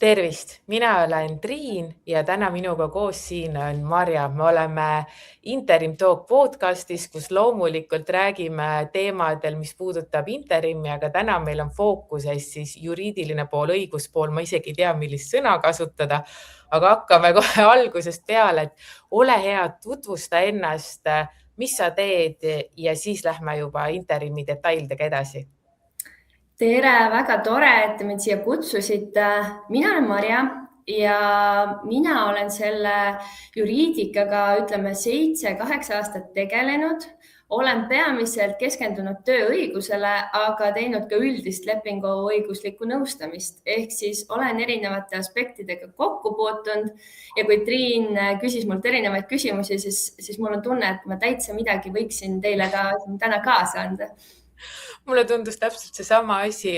Tervist, mina olen Triin ja täna minuga koos siin on Marja. Me oleme Interim Talk podcastis, kus loomulikult räägime teemadel, mis puudutab interimi, aga täna meil on fookuses siis juriidiline pool, õiguspool. Ma isegi ei tea, millist sõna kasutada, aga hakkame kohe algusest peale, et ole hea, tutvusta ennast, mis sa teed ja siis lähme juba interimi detailidega edasi. Tere, väga tore, et te mind siia kutsusite. Mina olen Marja ja mina olen selle juriidikaga, ütleme, 7-8 aastat tegelenud. Olen peamiselt keskendunud tööõigusele, aga teinud ka üldist lepinguõiguslikku nõustamist. Ehk siis olen erinevate aspektidega kokku puutunud ja kui Triin küsis mult erinevaid küsimusi, siis mul on tunne, et ma täitsa midagi võiksin teile ka täna kaasa anda. Mulle tundus täpselt seesama asi,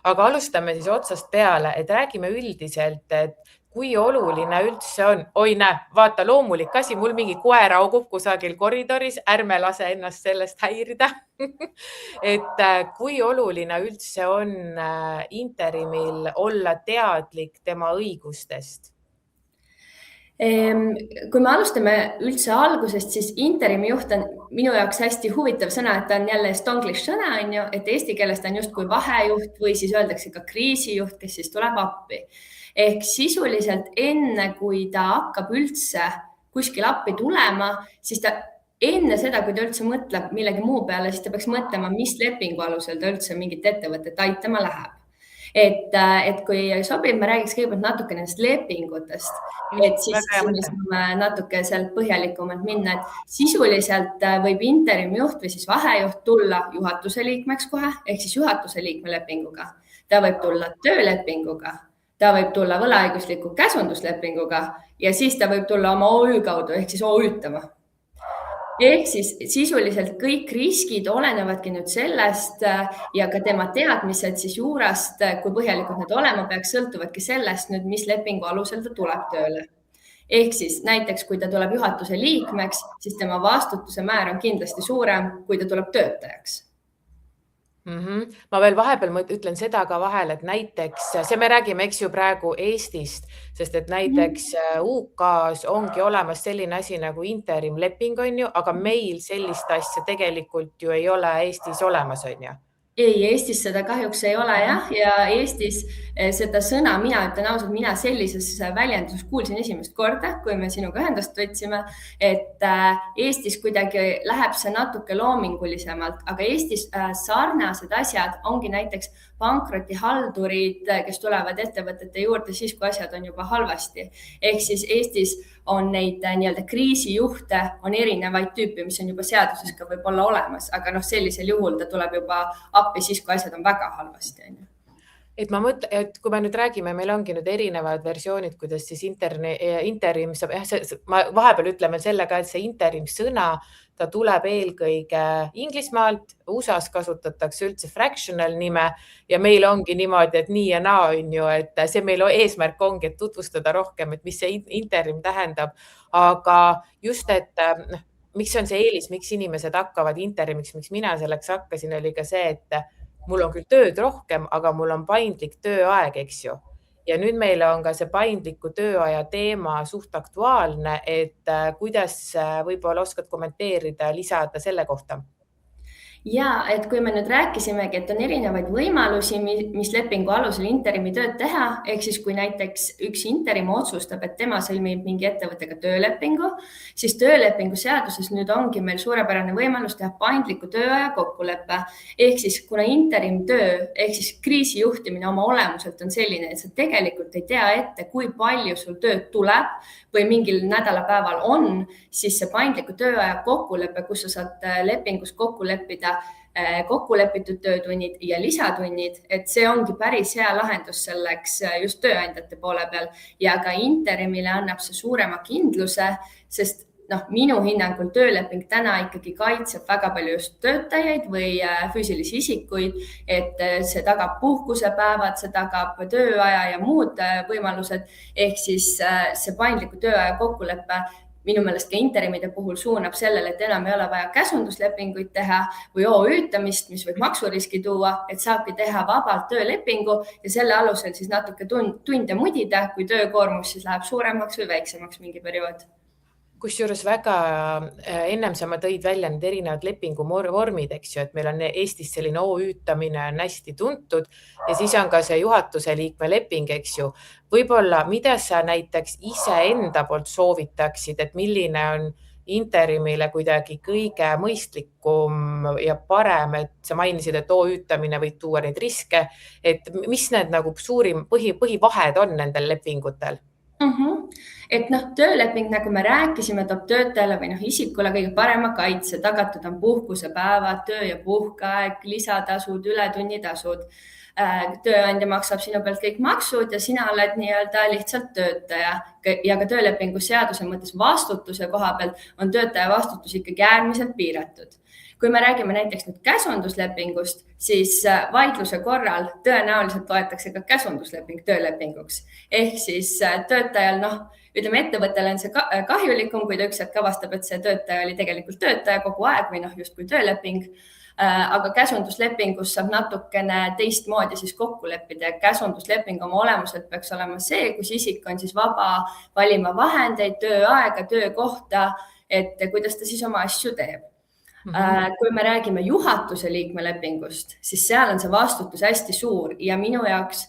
aga alustame siis otsast peale, et räägime üldiselt, et kui oluline üldse on. Oi, näe, vaata, loomulik asi, mul mingi koer augub kusagil koridoris, ärme lase ennast sellest häirida. Et kui oluline üldse on interimil olla teadlik tema õigustest? Kui me alustame üldse algusest, siis interimi juht on minu jaoks hästi huvitav sõna, et ta on jälle estonglish sõna, et eesti keeles ta on justkui vahejuht või siis öeldakse ka kriisijuht, kes siis tuleb appi. Ehk sisuliselt enne, kui ta hakkab üldse kuskil appi tulema, siis ta enne seda, kui ta üldse mõtleb millegi muu peale, siis ta peaks mõtlema, mis lepingu alusel ta üldse mingit ettevõtet aitama läheb. Et kui sobib, me räägiks kõigepealt natuke nendest lepingutest, et siis saame natuke sealt põhjalikumalt minna, et sisuliselt võib interimi juht või siis vahejuht tulla juhatuse liikmeks kohe, ehk siis juhatuse liikme lepinguga. Ta võib tulla töölepinguga, ta võib tulla võlaõigusliku käsunduslepinguga ja siis ta võib tulla oma OÜ kaudu ehk siis OÜ-tama. Ehk siis sisuliselt kõik riskid olenevadki nüüd sellest ja ka tema teadmised siis juurast, kui põhjalikult need olema peaks, sõltuvadki sellest nüüd, mis lepingu alusel ta tuleb tööle. Ehk siis näiteks, kui ta tuleb juhatuse liikmeks, siis tema vastutuse määr on kindlasti suurem, kui ta tuleb töötajaks. Ma veel vahepeal ütlen seda ka vahel, et näiteks see me räägime, eks ju praegu Eestist, sest et näiteks UK-s ongi olemas selline asi nagu interim leping, on ju, aga meil sellist asja tegelikult ju ei ole Eestis olemas, on ju. Ei, Eestis seda kahjuks ei ole jah, ja Eestis seda sõna, mina ütlen ausalt, mina sellises väljenduses kuulsin esimest korda, kui me sinuga ühendust võtsime, et Eestis kuidagi läheb see natuke loomingulisemalt, aga Eestis sarnased asjad ongi näiteks pankrotihaldurid, kes tulevad ettevõtete juurde siis, kui asjad on juba halvasti. Ehk siis Eestis on neid nii-öelda kriisijuhte, on erinevaid tüüpi, mis on juba seaduses ka võib olla olemas, aga sellisel juhul ta tuleb juba appi siis, kui asjad on väga halvasti. Et ma mõtlen, et kui me nüüd räägime, meil ongi nüüd erinevad versioonid, kuidas siis interim saab, ma vahepeal ütleme selle ka, et see interim sõna, ta tuleb eelkõige Inglismaalt, USAs kasutatakse üldse fractional nime ja meil ongi niimoodi, et nii ja naa on ju, et see meil eesmärk ongi, et tutvustada rohkem, et mis see interim tähendab, aga just, et miks on see eelis, miks inimesed hakkavad interimiks, miks mina selleks hakkasin, oli ka see, et mul on küll tööd rohkem, aga mul on paindlik tööaeg, eks ju. Ja nüüd meil on ka see paindliku tööaja teema suht aktuaalne, et kuidas võib-olla oskad kommenteerida, lisada selle kohta? Ja, et kui me nüüd rääkisimegi, et on erinevaid võimalusi, mis lepingu alusel interimi tööd teha, ehk siis kui näiteks üks interim otsustab, et tema sõlmib mingi ettevõttega töölepingu, siis töölepingu seaduses nüüd ongi meil suurepärane võimalus teha paindliku tööaja kokkuleppe. Ehk siis kuna interim töö, ehk siis kriisijuhtimine oma olemuselt on selline, et sa tegelikult ei tea ette, kui palju sul tööd tuleb või mingil nädalapäeval on, siis see paindliku tööaja kokkuleppe, kus sa saad lepingus kokku leppida kokkulepitud töötunnid ja lisatunnid, et see ongi päris hea lahendus selleks just tööandjate poole peal ja ka interimile annab see suurema kindluse, sest minu hinnangul tööleping täna ikkagi kaitseb väga palju just töötajaid või füüsilisi isikuid, et see tagab puhkusepäevad, see tagab tööaja ja muud võimalused, ehk siis see paindliku tööaja kokkuleppe minu meelest ka interimide puhul suunab sellele, et enam ei ole vaja käsunduslepinguid teha või OÜtamist, mis võib maksuriski tuua, et saabki teha vabalt töölepingu ja selle alusel siis natuke tunde mudida, kui töökoormus siis läheb suuremaks või väiksemaks mingi periood. Kusjuures väga ennem sa tõid välja need erinevad lepingu vormid, eks ju, et meil on Eestis selline OÜtamine on hästi tuntud ja siis on ka see juhatuse liikme leping, eks ju. Võib-olla, mida sa näiteks iseenda poolt soovitaksid, et milline on interimile kuidagi kõige mõistlikum ja parem, et sa mainisid, et OÜtamine võib tuua neid riske, et mis need nagu suurim põhivahed on nendel lepingutel? Et tööleping, nagu me rääkisime, toob töötajale või isikule kõige parema kaitse, tagatud on puhkusepäevad, töö- ja puhkeaeg, lisatasud, ületunnitasud. Tööandja maksab sinu pealt kõik maksud ja sina oled nii-öelda lihtsalt töötaja ja ka töölepingu seaduse mõttes vastutuse koha pealt on töötaja vastutus ikkagi äärmiselt piiratud. Kui me räägime näiteks nüüd käsunduslepingust, siis vaidluse korral tõenäoliselt loetakse ka käsundusleping töölepinguks. Ehk siis töötajal, ütleme ettevõttele on see kahjulikum, kui ta üks hetk avastab, et see töötaja oli tegelikult töötaja kogu aeg või justkui tööleping. Aga käsunduslepingus saab natukene teistmoodi siis kokku leppida ja käsundusleping oma olemuselt peaks olema see, kus isik on siis vaba valima vahendeid, tööaega, töökohta, et kuidas ta siis oma asju teeb. Kui me räägime juhatuse liikmelepingust, siis seal on see vastutus hästi suur ja minu jaoks,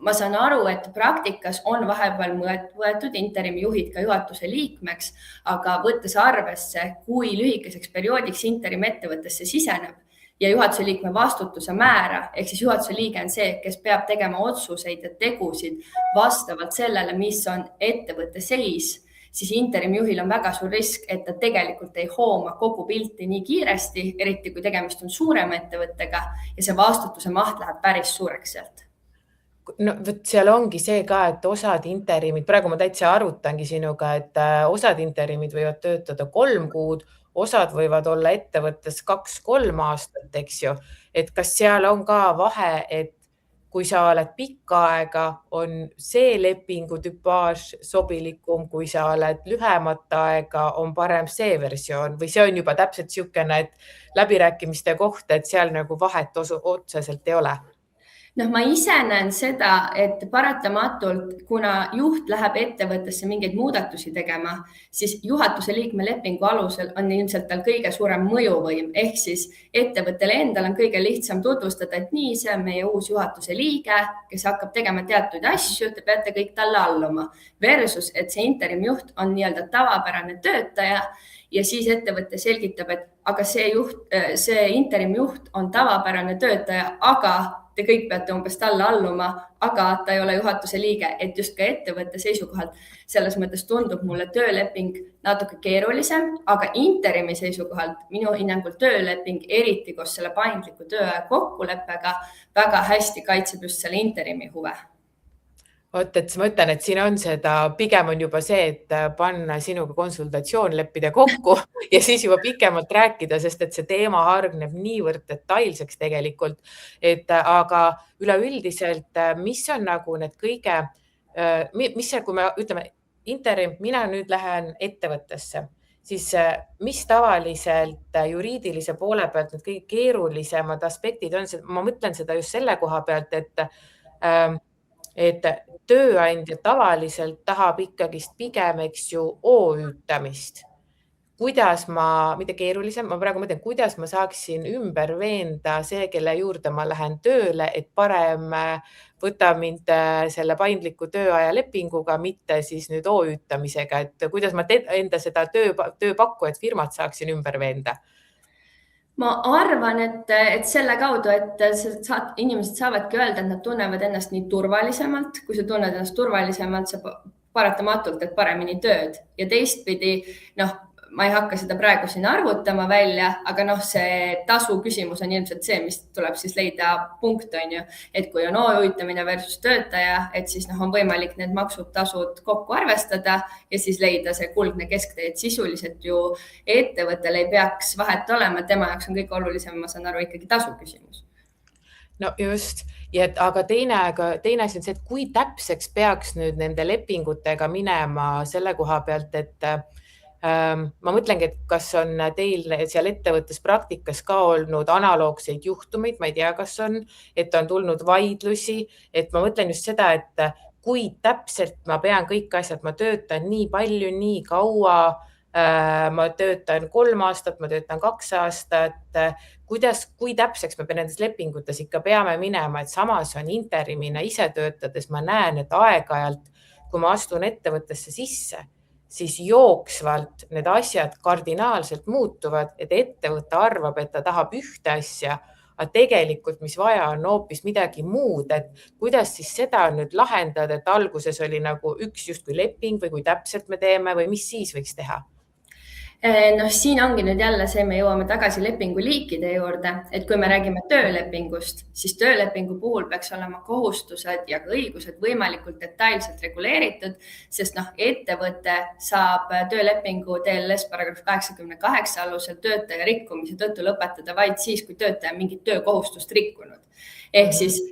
ma saan aru, et praktikas on vahepeal võetud interimi juhid ka juhatuse liikmeks, aga võttes arvesse, kui lühikeseks perioodiks interim ettevõttesse siseneb ja juhatuse liikme vastutuse määra, ehk siis juhatuse liige on see, kes peab tegema otsuseid ja tegusid vastavalt sellele, mis on ettevõtte seis, siis interimjuhil on väga suur risk, et ta tegelikult ei hooma kogu pilti nii kiiresti, eriti kui tegemist on suurema ettevõttega ja see vastutuse maht läheb päris suureks sealt. Seal ongi see ka, et osad interimid, praegu ma täitsa arutangi sinuga, et osad interimid võivad töötada 3 kuud, osad võivad olla ettevõttes 2-3 aastat, eks ju. Et kas seal on ka vahe, et kui sa oled pikka aega, on see lepingu tüpaaž sobilikum, kui sa oled lühemat aega, on parem see versioon või see on juba täpselt niisugune, et läbirääkimiste koht, et seal nagu vahet otseselt ei ole? Ma ise näen seda, et paratamatult, kuna juht läheb ettevõttesse mingeid muudatusi tegema, siis juhatuse liikme lepingu alusel on ilmselt tal kõige suurem mõjuvõim, ehk siis ettevõttele endal on kõige lihtsam tutvustada, et nii, see on meie uus juhatuse liige, kes hakkab tegema teatud asju, te peate kõik talle alluma. Versus, et see interimjuht on nii-öelda tavapärane töötaja ja siis ettevõte selgitab, et aga see interimjuht on tavapärane töötaja, aga te kõik peate umbes talle alluma, aga ta ei ole juhatuse liige, et just ka ettevõtte seisukohalt selles mõttes tundub mulle tööleping natuke keerulisem, aga interimi seisukohalt minu hinnangul tööleping, eriti koos selle paindliku tööaja kokkuleppega, väga hästi kaitseb just selle interimi huve. Oot, et ma ütlen, et siin on seda, pigem on juba see, et panna sinuga konsultatsioon, leppida kokku ja siis juba pikemalt rääkida, sest et see teema hargneb niivõrd detailseks tegelikult, aga üleüldiselt, mis on nagu need kõige, mis see, kui me ütleme interim, mina nüüd lähen ettevõttesse, siis mis tavaliselt juriidilise poole pealt need kõige keerulisemad aspektid on, ma mõtlen seda just selle koha pealt, et tööandja tavaliselt tahab ikkagist pigem, eks ju, OÜtamist. Kuidas mitte keerulisem, ma praegu mõtlen, kuidas ma saaksin ümber veenda see, kelle juurde ma lähen tööle, et parem võta mind selle paindliku tööaja lepinguga, mitte siis nüüd OÜtamisega, et kuidas ma enda seda tööpakkujat firmat saaksin ümber veenda? Ma arvan, et selle kaudu, et inimesed saavadki öelda, et nad tunnevad ennast nii turvalisemalt, kui sa tunned ennast turvalisemalt, sa paratamatult teed paremini tööd ja teistpidi, ma ei hakka seda praegu siin arvutama välja, aga see tasu küsimus on ilmselt see, mis tuleb siis leida punkt, on ju, et kui on OÜtamine versus töötaja, et siis on võimalik need maksud, tasud kokku arvestada ja siis leida see kuldne kesktee, et sisuliselt ju ettevõttel ei peaks vahet olema, tema jaoks on kõik olulisem, ma saan aru, ikkagi tasu küsimus. no just, ja aga teine asi on see, et kui täpseks peaks nüüd nende lepingutega minema selle koha pealt, et ma mõtlengi, et kas on teil seal ettevõttes praktikas ka olnud analoogseid juhtumeid, ma ei tea, kas on, et on tulnud vaidlusi, et ma mõtlen just seda, et kui täpselt ma pean kõik asjad, ma töötan nii palju, nii kaua, ma töötan 3 aastat, ma töötan 2 aastat, kui täpseks me nendes lepingutes ikka peame minema, et samas on interimina ise töötades, ma näen, et aeg-ajalt, kui ma astun ettevõttesse sisse, siis jooksvalt need asjad kardinaalselt muutuvad, et ettevõte arvab, et ta tahab ühte asja, aga tegelikult, mis vaja on hoopis midagi muud, et kuidas siis seda nüüd lahendada, et alguses oli nagu üks justkui leping või kui täpselt me teeme või mis siis võiks teha? Noh, siin ongi nüüd jälle see, me jõuame tagasi lepingu liikide juurde, et kui me räägime töölepingust, siis töölepingu puhul peaks olema kohustused ja ka õigused võimalikult detailselt reguleeritud, sest ettevõte saab töölepingu TLS paragrahv 88 alusel töötaja rikkumise tõttu lõpetada vaid siis, kui töötaja on mingit töökohustust rikkunud. Ehk siis,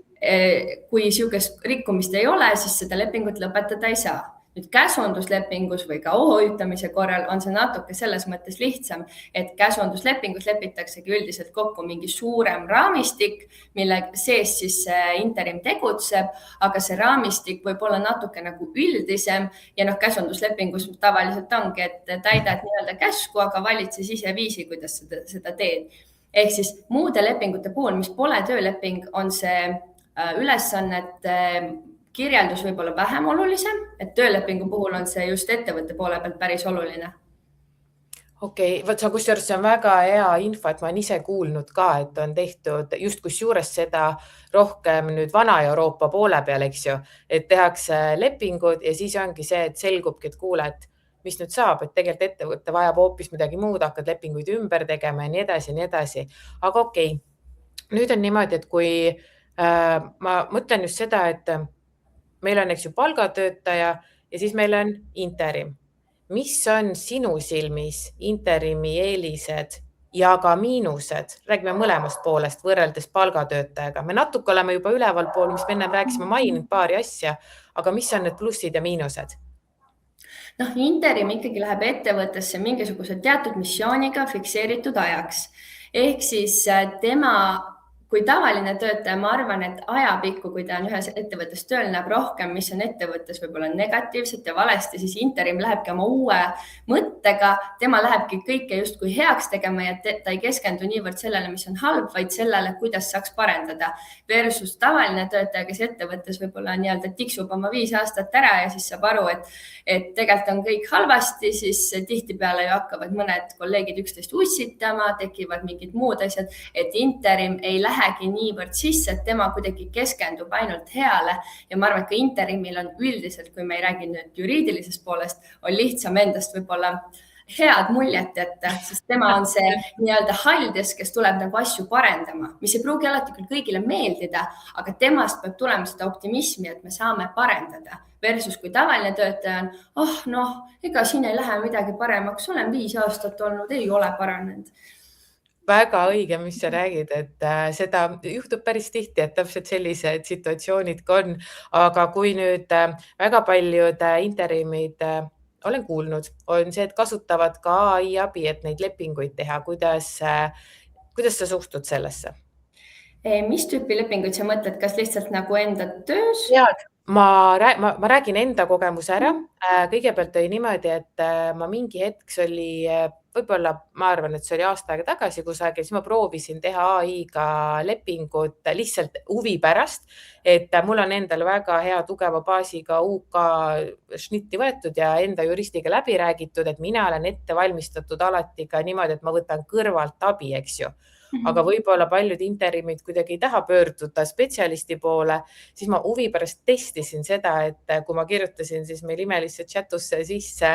kui niisugust rikkumist ei ole, siis seda lepingut lõpetada ei saa. Nüüd käsunduslepingus või ka ohuütamise korral on see natuke selles mõttes lihtsam, et käsunduslepingus lepitaksegi üldiselt kokku mingi suurem raamistik, mille sees siis interim tegutseb, aga see raamistik võib olla natuke nagu üldisem ja käsunduslepingus tavaliselt ongi, et täidad nii-öelda käsku, aga valid siis ise viisi, kuidas seda teed. Ehk siis muude lepingute puhul, mis pole tööleping, on see ülesannet kirjeldus võib olla vähem olulisem, et töölepingu puhul on see just ettevõtte poole pealt päris oluline. Okei, võt sa kusjuures see on väga hea info, et ma olen ise kuulnud ka, et on tehtud just kusjuures seda rohkem nüüd vana Euroopa poole peal, eks ju, et tehakse lepingud ja siis ongi see, et selgubki, et kuule, et mis nüüd saab, et tegelikult ettevõtte vajab hoopis midagi muud, hakkad lepinguid ümber tegema ja nii edasi ja nii edasi. Aga okei, nüüd on niimoodi, et kui ma mõtlen just seda, et meil on, eks ju, palgatöötaja ja siis meil on interim. Mis on sinu silmis interimi eelised ja ka miinused? Räägime mõlemast poolest võrreldes palgatöötajaga. Me natuke oleme juba üleval pool, mis me enne rääkisime, maininud paari asja, aga mis on need plussid ja miinused? Interim ikkagi läheb ettevõttesse mingisuguse teatud missiooniga fikseeritud ajaks. Ehk siis tema kui tavaline töötaja, ma arvan, et ajapikku, kui ta on ühes ettevõttes tööl, näeb rohkem, mis on ettevõttes võib-olla negatiivselt ja valesti, siis interim lähebki oma uue mõttega, tema lähebki kõike justkui heaks tegema ja ta ei keskendu niivõrd sellele, mis on halb, vaid sellele, kuidas saaks parendada. Versus tavaline töötaja, kes ettevõttes võib-olla nii-öelda tiksub oma 5 aastat ära ja siis saab aru, et tegelikult on kõik halvasti, siis tihtipeale ju hakkavad mõned kolleegid üksteist ussitama, tekivad mingid muud asjad, et interim ei lähegi niivõrd sisse, et tema kuidagi keskendub ainult heale ja ma arvan, et ka interimil on üldiselt, kui me ei räägi nüüd juriidilisest poolest, on lihtsam endast võib-olla head muljet jätta, sest tema on see nii-öelda haldes, kes tuleb nagu asju parendama, mis ei pruugi alati küll kõigile meeldida, aga temast peab tulema seda optimismi, et me saame parendada. Versus kui tavaline töötaja on, ega siin ei lähe midagi paremaks, olen 5 aastat olnud, ei ole paranenud. Väga õige, mis sa räägid, et seda juhtub päris tihti, et täpselt sellised situatsioonid ka on, aga kui nüüd väga paljud interimid olen kuulnud, on see, et kasutavad ka AI abi, et neid lepinguid teha. Kuidas sa suhtud sellesse? Mis tüüpi lepinguid sa mõtled, kas lihtsalt nagu enda töös? Ma räägin enda kogemuse ära. Kõigepealt oli niimoodi, et ma mingi hetk oli võib-olla, ma arvan, et see oli aasta aega tagasi kusagil, siis ma proovisin teha AI-ga lepingut lihtsalt huvi pärast, et mul on endal väga hea tugeva baasiga UK šnitti võetud ja enda juristiga läbi räägitud, et mina olen ette valmistatud alati ka niimoodi, et ma võtan kõrvalt abi, eks ju. Aga võib-olla paljud interimid kuidagi ei taha pöörduda spetsialisti poole, siis ma huvi pärast testisin seda, et kui ma kirjutasin siis meil imelisse chatusse sisse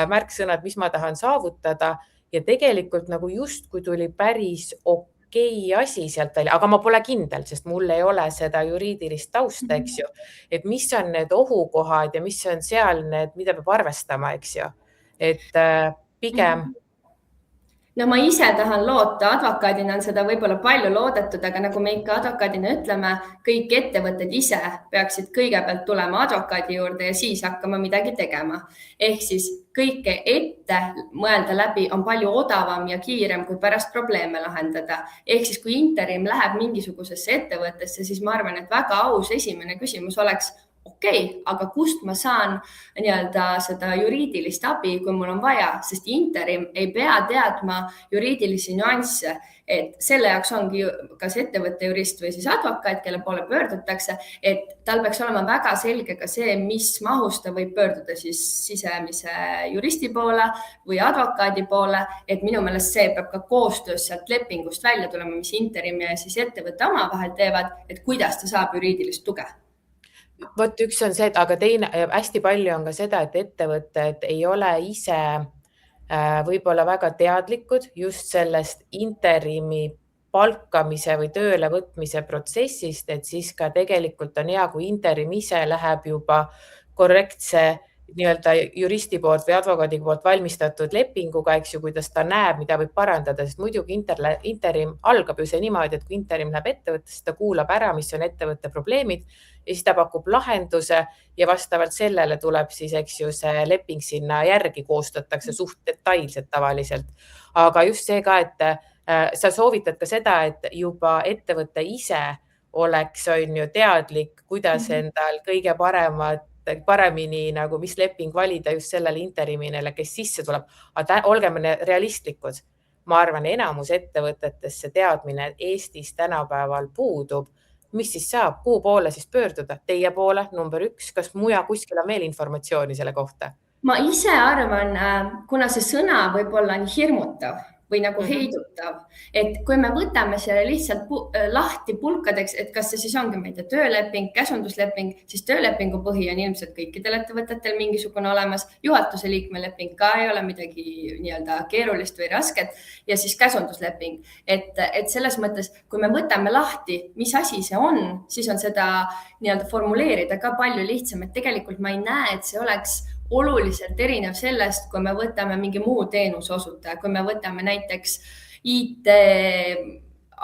märksõnad, mis ma tahan saavutada ja tegelikult nagu justkui tuli päris okei asi sealt välja, aga ma pole kindel, sest mul ei ole seda juriidilist tausta, eks ju, et mis on need ohukohad ja mis on seal need, mida peab arvestama, eks ju, et pigem No ma ise tahan loota, advokaadina on seda võib-olla palju loodetud, aga nagu me ikka advokaadina ütleme, kõik ettevõtted ise peaksid kõigepealt tulema advokaadi juurde ja siis hakkama midagi tegema. Ehk siis kõike ette mõelda läbi on palju odavam ja kiirem, kui pärast probleeme lahendada. Ehk siis kui interim läheb mingisugusesse ettevõttesse, siis ma arvan, et väga aus esimene küsimus oleks, okei, aga kust ma saan seda juriidilist abi, kui mul on vaja, sest interim ei pea teadma juriidilisi nüansse, et selle jaoks ongi kas ettevõtte jurist või siis advokaat, kelle poole pöördutakse, et tal peaks olema väga selge ka see, mis mahus ta võib pöörduda siis sisemise juristi poole või advokaadi poole, et minu meelest see peab ka koostöös sealt lepingust välja tulema, mis interim ja siis ettevõtte omavahel teevad, et kuidas ta saab juriidilist tuge. Vot üks on see, et aga teine hästi palju on ka seda, et ettevõtted ei ole ise võib-olla väga teadlikud just sellest interimi palkamise või tööle võtmise protsessist, et siis ka tegelikult on hea, kui interim ise läheb juba korrektse nii-öelda juristi poolt või advokaadi poolt valmistatud lepinguga, eks ju, kuidas ta näeb, mida võib parandada, sest muidugi interim algab ju see niimoodi, et kui interim läheb ettevõttesse, ta kuulab ära, mis on ettevõtte probleemid ja siis ta pakub lahenduse ja vastavalt sellele tuleb siis, eks ju, see leping sinna järgi koostatakse suht detailselt tavaliselt. Aga just see ka, et sa soovitad ka seda, et juba ettevõte ise oleks on ju teadlik, kuidas endal kõige paremini nagu mis leping valida just sellele interimile, kes sisse tuleb. Aga olgem realistlikud. Ma arvan, enamus ettevõtetes see teadmine Eestis tänapäeval puudub. Mis siis saab? Kuhu poole siis pöörduda? Teie poole, number 1. Kas kuskil on veel informatsiooni selle kohta? Ma ise arvan, kuna see sõna võib-olla on hirmutav või nagu heidutav, et kui me võtame selle lihtsalt lahti pulkadeks, et kas see siis ongi meid tööleping, käsundusleping, siis töölepingu põhi on ilmselt kõikidel ettevõtetel mingisugune olemas, juhatuse liikmeleping ka ei ole midagi nii-öelda keerulist või rasket ja siis käsundusleping. Et selles mõttes, kui me võtame lahti, mis asi see on, siis on seda nii-öelda formuleerida ka palju lihtsam, et tegelikult ma ei näe, et see oleks oluliselt erinev sellest, kui me võtame mingi muu teenuse osutaja, kui me võtame näiteks IT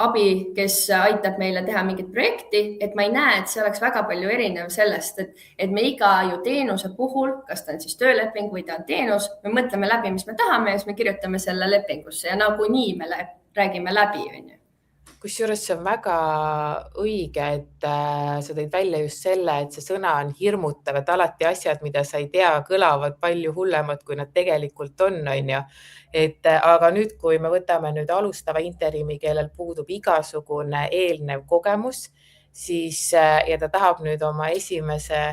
abi, kes aitab meile teha mingit projekti, et ma ei näe, et see oleks väga palju erinev sellest, et me iga ju teenuse puhul, kas ta on siis tööleping või ta on teenus, me mõtleme läbi, mis me tahame ja siis me kirjutame selle lepingusse ja nagunii me räägime läbi, on ju. Kusjuures see on väga õige, et sa tõid välja just selle, et see sõna on hirmutav, et alati asjad, mida sa ei tea, kõlavad palju hullemad, kui nad tegelikult on ju. Aga nüüd, kui me võtame nüüd alustava interimi, kellel puudub igasugune eelnev kogemus, siis ja ta tahab nüüd oma esimese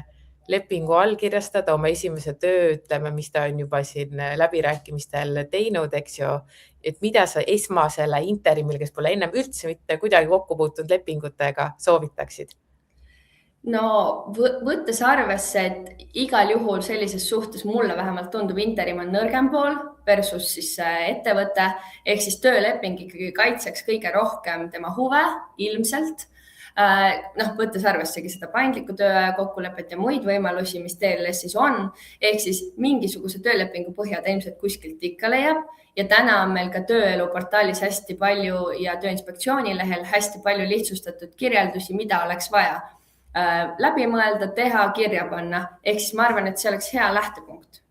lepingu allkirjastada, oma esimese töö, ütleme, mis ta on juba siin läbirääkimistel teinud, eks ju, et mida sa esmasele interimil, kes pole ennem üldse mitte kuidagi kokku puutunud lepingutega, soovitaksid? No võttes arvesse, et igal juhul sellises suhtes mulle vähemalt tundub interim on nõrgem pool versus siis ettevõte, ehk siis tööleping ikkagi kaitseks kõige rohkem tema huve ilmselt. Võttes arvessegi seda paindlikku tööaja kokkulepet ja muid võimalusi, mis TLS-is on, ehk siis mingisuguse töölepingu põhja ta ilmselt kuskilt ikka leiab ja täna on meil ka tööelu portaalis hästi palju ja Tööinspektsiooni lehel hästi palju lihtsustatud kirjeldusi, mida oleks vaja läbi mõelda, teha, kirja panna, ehk siis ma arvan, et see oleks hea lähtepunkt.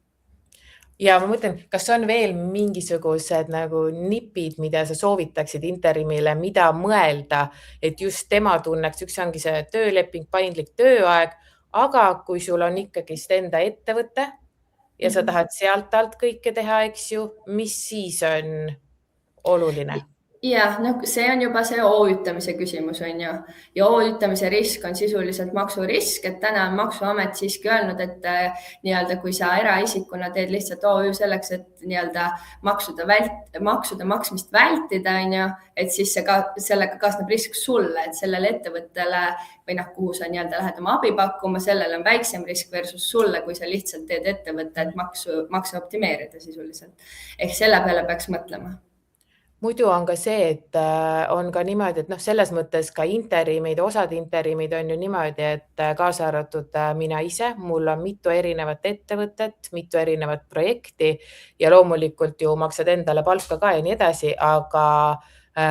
Ja ma mõtlen, kas on veel mingisugused nagu nipid, mida sa soovitaksid interimile, mida mõelda, et just tema tunneks, üks ongi see tööleping, paindlik tööaeg, aga kui sul on ikkagi enda ettevõte ja sa tahad sealt alt kõike teha, eks ju, mis siis on oluline? Jah, see on juba see OÜtamise küsimus, on ju. Ja OÜtamise risk on sisuliselt maksurisk, et täna on Maksuamet siiski öelnud, et nii-öelda kui sa eraisikuna teed lihtsalt OÜ selleks, et nii-öelda maksude maksmist vältida, on ju, et siis sellega kaasneb risk sulle, et sellele ettevõttele või kuhu sa nii-öelda lähed oma abi pakkuma, sellele on väiksem risk versus sulle, kui sa lihtsalt teed ettevõtte, et makse optimeerida sisuliselt. Ehk selle peale peaks mõtlema. muidu on ka see, et on ka niimoodi, et noh, selles mõttes ka interimid, osad interimid on ju niimoodi, et kaasa arvatud mina ise, mul on mitu erinevat ettevõtet, mitu erinevat projekti ja loomulikult ju maksad endale palka ka ja nii edasi, aga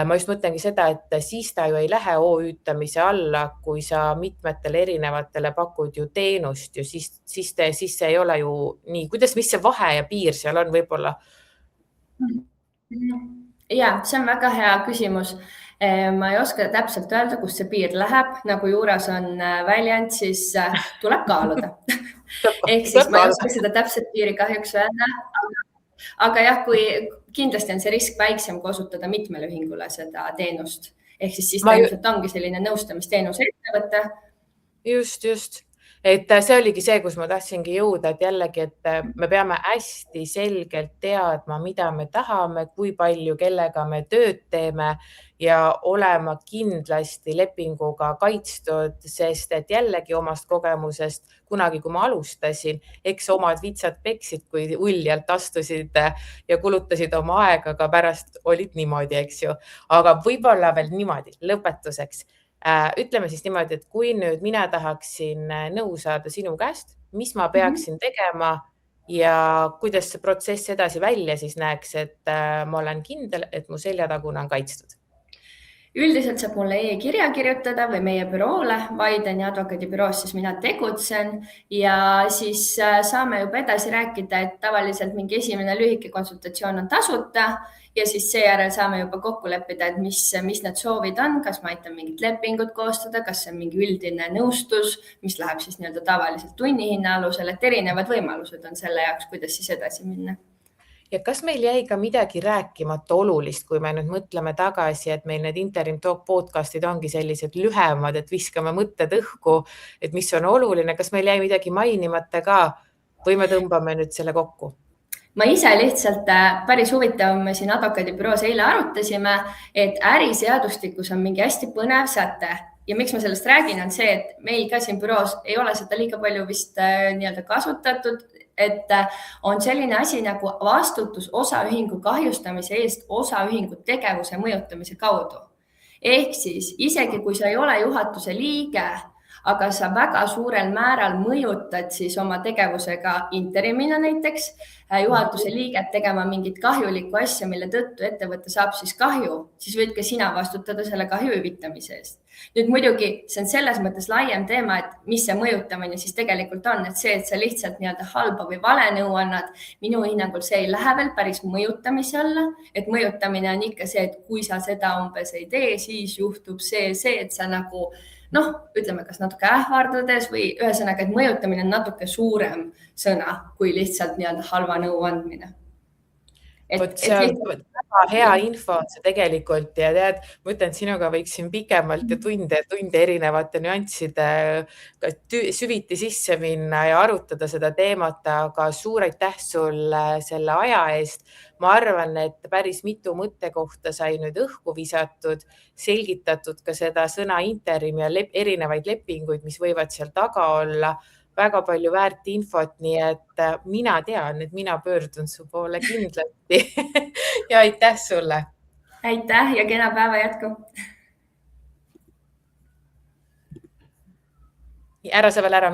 ma just mõtlengi seda, et siis ta ju ei lähe OÜ-tamise alla, kui sa mitmetele erinevatele pakud ju teenust ju, siis see ei ole ju nii. Mis see vahe ja piir seal on võib-olla? Ja, see on väga hea küsimus. Ma ei oska täpselt öelda, kus see piir läheb, nagu juures on väljend, siis tuleb kaaluda. Ehk siis ma ei oska seda täpselt piiri kahjuks öelda, aga jah, kui kindlasti on see risk väiksem, kui osutada mitmele ühingule seda teenust. Ehk siis ta ilmselt ongi selline nõustamisteenuse ettevõte. Just. Et see oligi see, kus ma tahtsingi jõuda, et jällegi, et me peame hästi selgelt teadma, mida me tahame, kui palju, kellega me tööd teeme ja olema kindlasti lepinguga kaitstud, sest et jällegi omast kogemusest kunagi, kui ma alustasin, eks omad vitsad peksid, kui uljalt astusid ja kulutasid oma aega, aga pärast olid niimoodi, eks ju. Aga võib-olla veel niimoodi lõpetuseks. Ütleme siis niimoodi, et kui nüüd mina tahaksin nõu saada sinu käest, mis ma peaksin tegema ja kuidas see protsess edasi välja siis näeks, et ma olen kindel, et mu seljatagune on kaitstud? Üldiselt saab mulle e-kirja kirjutada või meie büroole, Vaideni advokaadibüroos siis mina tegutsen ja siis saame juba edasi rääkida, et tavaliselt mingi esimene lühike konsultatsioon on tasuta ja siis seejärel saame juba kokku leppida, et mis need soovid on, kas ma aitan mingit lepingut koostada, kas see on mingi üldine nõustus, mis läheb siis nii-öelda tavaliselt tunnihinna alusel, et erinevad võimalused on selle jaoks, kuidas siis edasi minna. Ja kas meil jäi ka midagi rääkimata olulist, kui me nüüd mõtleme tagasi, et meil need Interim Talk podcastid ongi sellised lühemad, et viskame mõtted õhku, et mis on oluline, kas meil jäi midagi mainimata ka või me tõmbame nüüd selle kokku? Ma ise lihtsalt päris huvitav, me siin advokaadibüroos eile arutasime, et äriseadustikus on mingi hästi põnev säte ja miks ma sellest räägin, on see, et meil ka siin büroos ei ole seda liiga palju vist nii-öelda kasutatud, et on selline asi nagu vastutus osaühingu kahjustamise eest osaühingu tegevuse mõjutamise kaudu. Ehk siis isegi kui sa ei ole juhatuse liige, aga sa väga suurel määral mõjutad siis oma tegevusega interimina näiteks juhatuse liiget tegema mingit kahjulikku asja, mille tõttu ettevõte saab siis kahju, siis võid ka sina vastutada selle kahju hüvitamise eest. Nüüd muidugi see on selles mõttes laiem teema, et mis see mõjutamine siis tegelikult on, et see, et sa lihtsalt nii-öelda halba või vale nõu annad, minu hinnangul see ei lähe veel päris mõjutamise alla, et mõjutamine on ikka see, et kui sa seda umbes ei tee, siis juhtub see, et sa nagu ütleme, kas natuke ähvardades või ühesõnaga, et mõjutamine on natuke suurem sõna kui lihtsalt nii-öelda halva nõu andmine. See on väga hea info see tegelikult ja tead, ma ütlen, et sinuga võiksin pikemalt ja tunde erinevate nüansside süviti sisse minna ja arutada seda teemat, aga suur aitäh sulle selle aja eest. Ma arvan, et päris mitu mõttekohta sai nüüd õhku visatud, selgitatud ka seda sõna interim ja erinevaid lepinguid, mis võivad seal taga olla. Väga palju väärt infot, nii et mina tean, et mina pöördun su poole kindlasti ja aitäh sulle. Aitäh ja kena päeva jätku. Ära sa veel ära